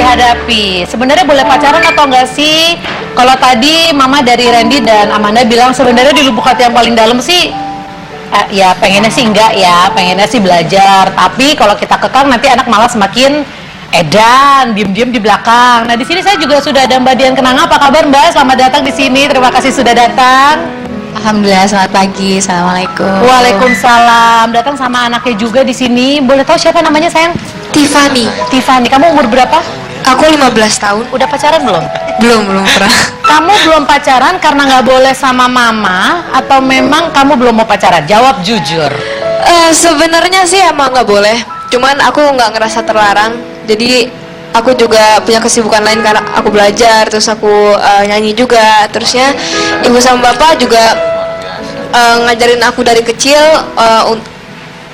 dihadapi. Sebenarnya boleh pacaran atau enggak sih? Kalau tadi Mama dari Randy dan Amanda bilang sebenarnya di lubuk hati yang paling dalam sih ya pengennya sih enggak ya, pengennya sih belajar. Tapi kalau kita kekang nanti anak malah semakin edan, diem-diem di belakang. Nah di sini saya juga sudah ada Mbak Dian Kenanga. Apa kabar Mbak? Selamat datang di sini. Terima kasih sudah datang. Alhamdulillah, selamat pagi. Assalamualaikum. Waalaikumsalam. Datang sama anaknya juga di sini. Boleh tahu siapa namanya sayang? Tiffany. Tiffany. Kamu umur berapa? Aku 15 tahun. Udah pacaran belum? Belum pernah. Kamu belum pacaran karena nggak boleh sama mama atau memang kamu belum mau pacaran? Jawab jujur. Sebenarnya sih emang nggak boleh. Cuman aku nggak ngerasa terlarang. Jadi aku juga punya kesibukan lain karena aku belajar, terus aku nyanyi juga. Terusnya ibu sama bapak juga ngajarin aku dari kecil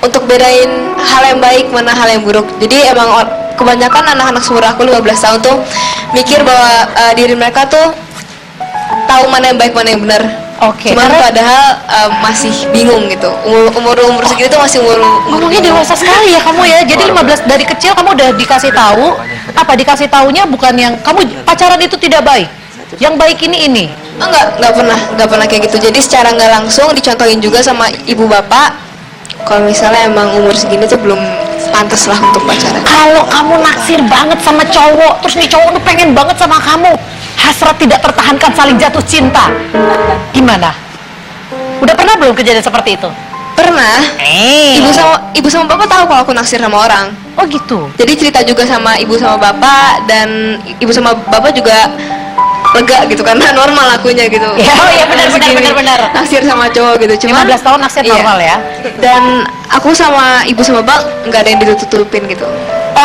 untuk bedain hal yang baik mana hal yang buruk. Jadi emang kebanyakan anak-anak seumur aku 15 tahun tuh mikir bahwa diri mereka tuh tahu mana yang baik mana yang benar. Oke. Cuman padahal masih bingung gitu. Umur segitu tuh masih umur ngomongnya dewasa sekali ya kamu ya. Jadi 15 dari kecil kamu udah dikasih tahu. Apa dikasih taunya bukan yang kamu pacaran itu tidak baik. Yang baik ini. Enggak pernah kayak gitu. Jadi secara nggak langsung dicontohin juga sama ibu bapak. Kalau misalnya emang umur segini tuh belum pantas lah untuk pacaran. Kalau kamu naksir banget sama cowok, terus nih cowok tuh pengen banget sama kamu, hasrat tidak tertahankan saling jatuh cinta, gimana? Udah pernah belum kejadian seperti itu? Pernah. Ibu sama bapak tahu kalau aku naksir sama orang. Oh gitu. Jadi cerita juga sama ibu sama bapak, dan ibu sama bapak juga lega gitu karena normal akunya gitu. Ya, oh iya benar. Naksir sama cowok gitu. Cuma 15 tahun naksir normal ya. Dan aku sama ibu sama bapak nggak ada yang ditutup-tutupin gitu.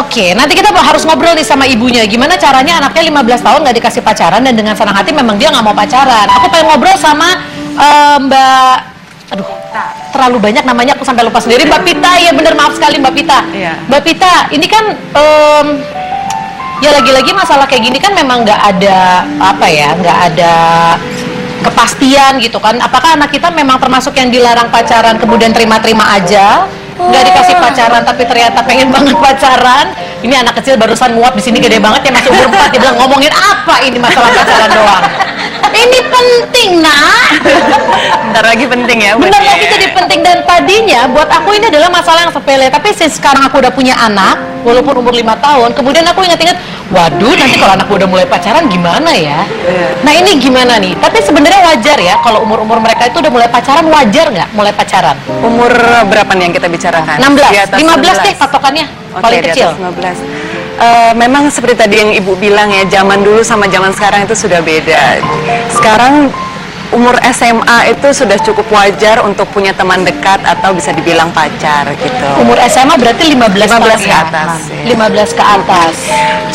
Oke, nanti kita harus ngobrol nih sama ibunya. Gimana caranya anaknya 15 tahun nggak dikasih pacaran dan dengan senang hati memang dia nggak mau pacaran. Aku pengen ngobrol sama Mbak, aduh, terlalu banyak namanya aku sampai lupa sendiri. Mbak Pita, ya bener, maaf sekali Mbak Pita. Iya. Mbak Pita, ini kan ya lagi-lagi masalah kayak gini kan memang nggak ada nggak ada kepastian gitu kan. Apakah anak kita memang termasuk yang dilarang pacaran kemudian terima-terima aja, nggak dikasih pacaran tapi ternyata pengen banget pacaran? Ini anak kecil barusan nguap di sini gede banget ya, masih umur 4, dia bilang ngomongin apa ini masalah pacaran doang. Ini penting nak. Bentar lagi penting ya. Benar lagi jadi penting, dan tadinya buat aku ini adalah masalah yang sepele, tapi sekarang aku udah punya anak walaupun umur 5 tahun, kemudian aku ingat-ingat, waduh nanti kalau anakku udah mulai pacaran gimana ya. Nah ini gimana nih, tapi sebenarnya wajar ya kalau umur-umur mereka itu udah mulai pacaran, wajar nggak mulai pacaran? Umur berapa nih yang kita bicarakan? 16, 15 deh patokannya. Oke, paling di kecil. atas 15. Memang seperti tadi yang Ibu bilang ya, zaman dulu sama zaman sekarang itu sudah beda. Sekarang umur SMA itu sudah cukup wajar untuk punya teman dekat atau bisa dibilang pacar gitu. Umur SMA berarti 15 tahun ke ya? atas. 15 ke atas.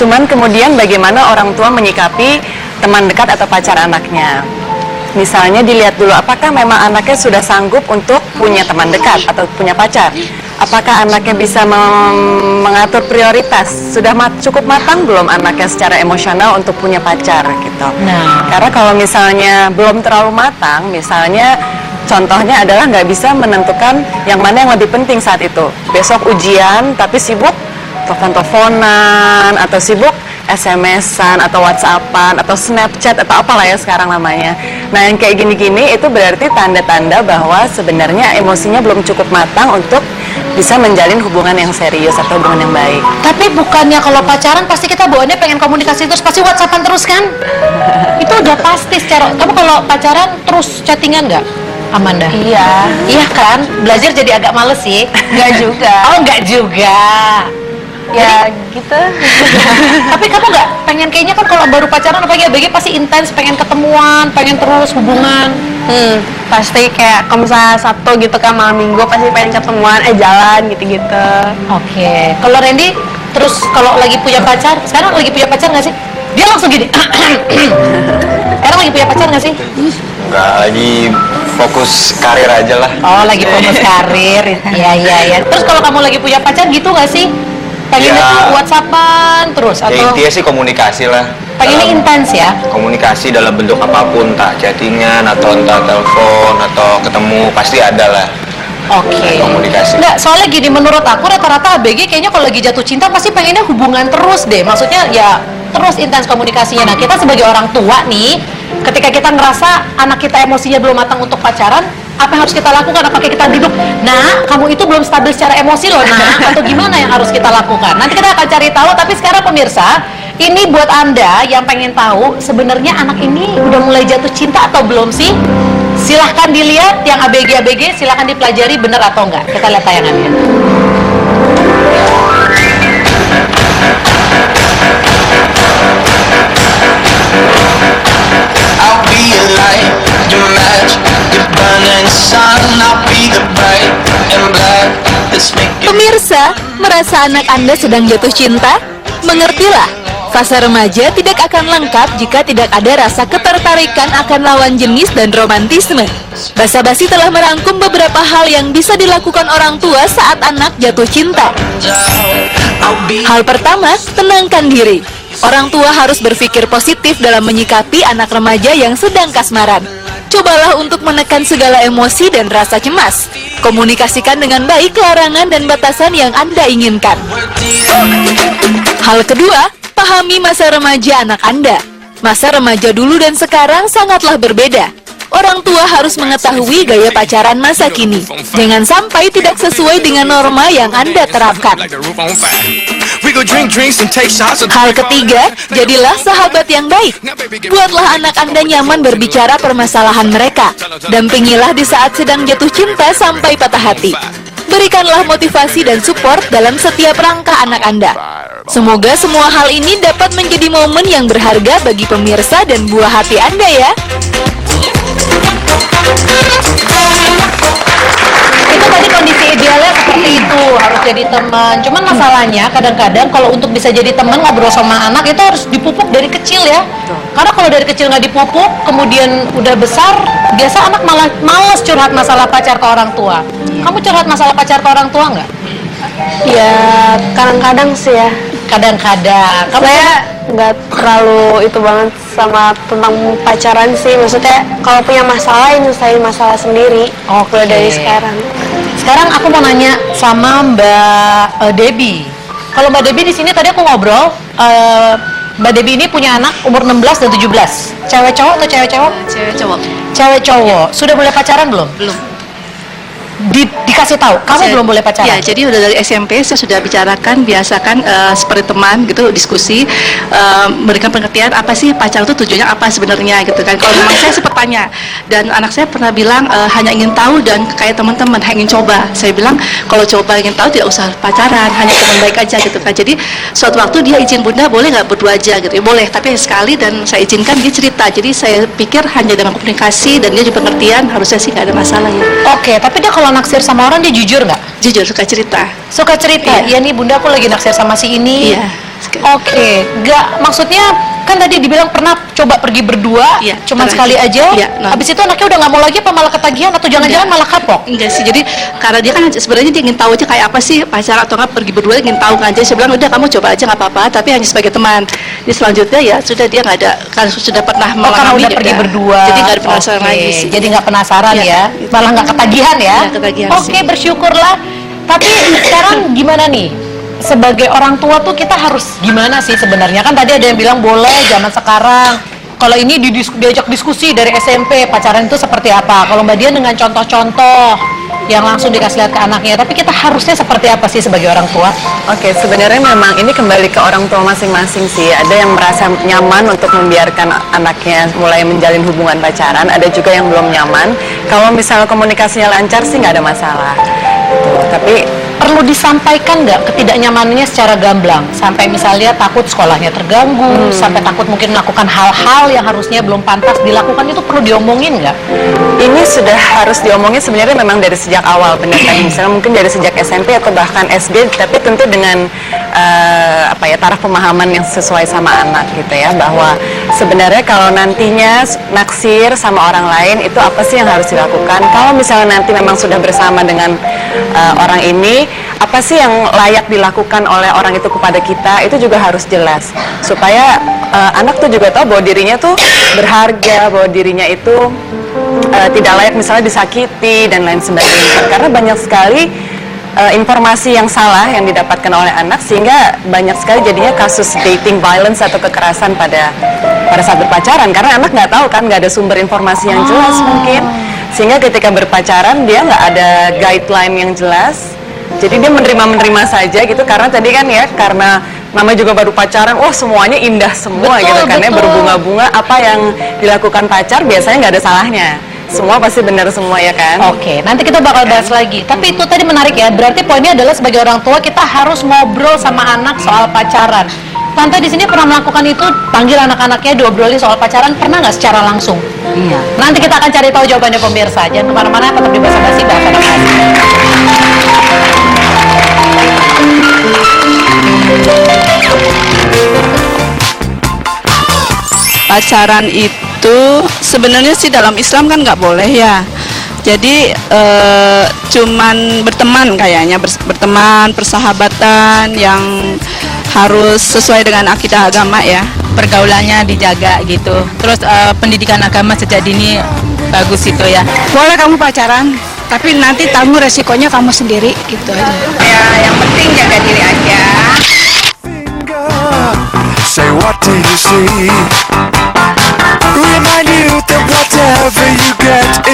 Cuman kemudian bagaimana orang tua menyikapi teman dekat atau pacar anaknya. Misalnya dilihat dulu apakah memang anaknya sudah sanggup untuk punya teman dekat atau punya pacar. Apakah anaknya bisa mengatur prioritas? Sudah cukup matang belum anaknya secara emosional untuk punya pacar gitu. Nah. Karena kalau misalnya belum terlalu matang, misalnya contohnya adalah nggak bisa menentukan yang mana yang lebih penting saat itu. Besok ujian tapi sibuk telepon-teleponan atau sibuk SMS-an atau WhatsApp-an atau Snapchat atau apalah ya sekarang namanya. Nah yang kayak gini-gini itu berarti tanda-tanda bahwa sebenarnya emosinya belum cukup matang untuk bisa menjalin hubungan yang serius atau hubungan yang baik. Tapi bukannya kalau pacaran pasti kita bawaannya pengen komunikasi terus, pasti WhatsAppan terus kan? Itu udah pasti secara. Kamu kalau pacaran terus chattingan nggak, Amanda? Iya. Iya kan? Belajar jadi agak males sih. Nggak juga. Oh nggak juga. Ya gitu. Tapi kamu nggak pengen, kayaknya kan kalau baru pacaran apalagi ABG pasti intens, pengen ketemuan, pengen terus hubungan. Pasti kayak kalau misalnya Sabtu gitu kan, malam Minggu pasti pengen ketemuan, jalan gitu-gitu. Oke. Kalau Randy terus kalau lagi punya pacar, sekarang lagi punya pacar nggak sih? Dia langsung gini. Sekarang lagi punya pacar nggak sih? Enggak, lagi fokus karir aja lah. Oh, lagi fokus karir. Iya. Terus kalau kamu lagi punya pacar gitu nggak sih? Pengennya Ya. tuh WhatsAppan terus Ya, atau intinya sih komunikasi lah. pengennya intens ya? Komunikasi dalam bentuk apapun, entah chattingan atau entah telepon atau ketemu, pasti ada lah. Oke. Komunikasi. Nggak, soalnya gini, menurut aku rata-rata ABG kayaknya kalau lagi jatuh cinta pasti pengennya hubungan terus deh. Maksudnya ya terus intens komunikasinya. Nah, kita sebagai orang tua nih, ketika kita ngerasa anak kita emosinya belum matang untuk pacaran, apa yang harus kita lakukan? Apakah kita duduk, nah kamu itu belum stabil secara emosi loh, nah, atau gimana yang harus kita lakukan? Nanti kita akan cari tahu. Tapi sekarang pemirsa, ini buat Anda yang pengen tahu sebenarnya anak ini udah mulai jatuh cinta atau belum sih? Silahkan dilihat yang ABG, silahkan dipelajari bener atau enggak. Kita lihat tayangannya. I'll be a light, you match, the burning sun. I'll be the bright and black that's making. Pemirsa, merasa anak Anda sedang jatuh cinta? Mengertilah, fase remaja tidak akan lengkap jika tidak ada rasa ketertarikan akan lawan jenis dan romantisme. Basa-basi telah merangkum beberapa hal yang bisa dilakukan orang tua saat anak jatuh cinta. I'll be Hal pertama, tenangkan diri. Orang tua harus berpikir positif dalam menyikapi anak remaja yang sedang kasmaran. Cobalah untuk menekan segala emosi dan rasa cemas. Komunikasikan dengan baik larangan dan batasan yang Anda inginkan. Hal kedua, pahami masa remaja anak Anda. Masa remaja dulu dan sekarang sangatlah berbeda. Orang tua harus mengetahui gaya pacaran masa kini. Jangan sampai tidak sesuai dengan norma yang Anda terapkan. Hal ketiga, jadilah sahabat yang baik. Buatlah anak Anda nyaman berbicara permasalahan mereka. Dampingilah di saat sedang jatuh cinta sampai patah hati. Berikanlah motivasi dan support dalam setiap langkah anak Anda. Semoga semua hal ini dapat menjadi momen yang berharga bagi pemirsa dan buah hati Anda ya. Itu tadi kondisi idealnya seperti itu, harus jadi teman. Cuman masalahnya kadang-kadang kalau untuk bisa jadi teman ngobrol sama anak itu harus dipupuk dari kecil ya. Karena kalau dari kecil nggak dipupuk, kemudian udah besar, biasa anak malah males curhat masalah pacar ke orang tua. Kamu curhat masalah pacar ke orang tua nggak? Ya, kadang-kadang sih ya. Kadang-kadang. Kamu Saya nggak terlalu itu banget sama tentang pacaran sih. Maksudnya kalau punya masalah, nyelesain masalah sendiri. Oke. Mulai dari sekarang. Sekarang aku mau nanya sama Mbak Debbie. Kalau Mbak Debbie di sini tadi aku ngobrol, Mbak Debbie ini punya anak umur 16 dan 17. Cewek cowok atau cewek cowok? Cewek cowok. Cewek cowok. Sudah boleh pacaran belum? Belum. Dikasih tahu, kamu belum boleh pacaran. Ya, jadi udah dari SMP saya sudah bicarakan, biasakan seperti teman gitu, diskusi, memberikan pengertian apa sih pacar itu tujuannya apa sebenarnya gitu kan. Kalau memang saya sempat tanya, dan anak saya pernah bilang hanya ingin tahu dan kayak teman-teman hanya ingin coba. Saya bilang kalau coba ingin tahu tidak usah pacaran, hanya teman baik aja gitu kan. Jadi suatu waktu dia izin, bunda boleh nggak berdua aja gitu ya, boleh, tapi sekali dan saya izinkan dia cerita. Jadi saya pikir hanya dengan komunikasi dan dia juga pengertian, harusnya sih nggak ada masalah ya. Oke, tapi dia kalau naksir sama orang dia jujur nggak? Jujur, suka cerita. Suka cerita. Iya. Ya nih bunda, aku lagi naksir sama si ini. Iya. Oke, nggak, maksudnya kan tadi dibilang pernah coba pergi berdua, Iya, cuma pernah. sekali aja. Iya, nah. Habis itu anaknya udah nggak mau lagi, apa malah ketagihan atau jangan-jangan malah kapok? Enggak sih, jadi karena dia kan sebenarnya dia ingin tahu aja kayak apa sih pacar atau nggak, pergi berdua ingin tahu kan. Jadi saya bilang udah kamu coba aja nggak apa-apa, tapi hanya sebagai teman. Di selanjutnya ya sudah, dia nggak ada, kan sudah pernah Oh, karena mengalami udah pergi berdua. jadi nggak ada penasaran Oke, lagi sih. Jadi nggak penasaran Iya, ya, gitu. malah nggak ketagihan ya. Nggak ketagihan Oke, sih. bersyukurlah. Tapi sekarang gimana nih? Sebagai orang tua tuh kita harus gimana sih sebenarnya? Kan tadi ada yang bilang boleh zaman sekarang. Kalau ini diajak diskusi dari SMP, pacaran itu seperti apa? Kalau Mbak Dian dengan contoh-contoh yang langsung dikasih lihat ke anaknya. Tapi kita harusnya seperti apa sih sebagai orang tua? Oke, sebenarnya memang ini kembali ke orang tua masing-masing sih. Ada yang merasa nyaman untuk membiarkan anaknya mulai menjalin hubungan pacaran, ada juga yang belum nyaman. Kalau misalnya komunikasinya lancar sih nggak ada masalah. Tuh, tapi Perlu disampaikan nggak ketidaknyamanannya secara gamblang? Sampai misalnya takut sekolahnya terganggu, sampai takut mungkin melakukan hal-hal yang harusnya belum pantas dilakukan, itu perlu diomongin nggak? ini sudah harus diomongin sebenarnya memang dari sejak awal, benar kan? Misalnya mungkin dari sejak SMP atau bahkan SD, tapi tentu dengan taraf pemahaman yang sesuai sama anak gitu ya, bahwa sebenarnya kalau nantinya naksir sama orang lain itu apa sih yang harus dilakukan. Kalau misalnya nanti memang sudah bersama dengan orang ini, apa sih yang layak dilakukan oleh orang itu kepada kita, itu juga harus jelas supaya anak tuh juga tahu bahwa dirinya tuh berharga, bahwa dirinya itu tidak layak misalnya disakiti dan lain sebagainya. Karena banyak sekali informasi yang salah yang didapatkan oleh anak, sehingga banyak sekali jadinya kasus dating violence atau kekerasan pada saat berpacaran, karena anak nggak tahu kan, nggak ada sumber informasi yang jelas mungkin, sehingga ketika berpacaran dia nggak ada guideline yang jelas, jadi dia menerima saja gitu. Karena tadi kan ya, karena namanya juga baru pacaran, wah semuanya indah semua Betul, gitu kan ya, betul. berbunga-bunga, apa yang dilakukan pacar biasanya nggak ada salahnya, semua pasti benar semua ya kan. Oke, nanti kita bakal bahas lagi. Tapi itu tadi menarik ya. Berarti poinnya adalah sebagai orang tua kita harus ngobrol sama anak soal pacaran. Tante di sini pernah melakukan itu, panggil anak-anaknya diobrolin soal pacaran, pernah nggak secara langsung? Iya. Nanti kita akan cari tahu jawabannya pemirsa. Jangan kemana-mana, tetap di Basa Basi Bahasa Anak Asli. Pacaran itu sebenarnya sih dalam Islam kan nggak boleh ya. Jadi cuman berteman kayaknya, berteman, persahabatan yang harus sesuai dengan akidah agama ya. Pergaulannya dijaga gitu. Terus pendidikan agama sejak dini bagus itu ya. Boleh kamu pacaran, tapi nanti tanggung resikonya kamu sendiri gitu aja. Ya, yang penting jaga diri aja. Say what do you see?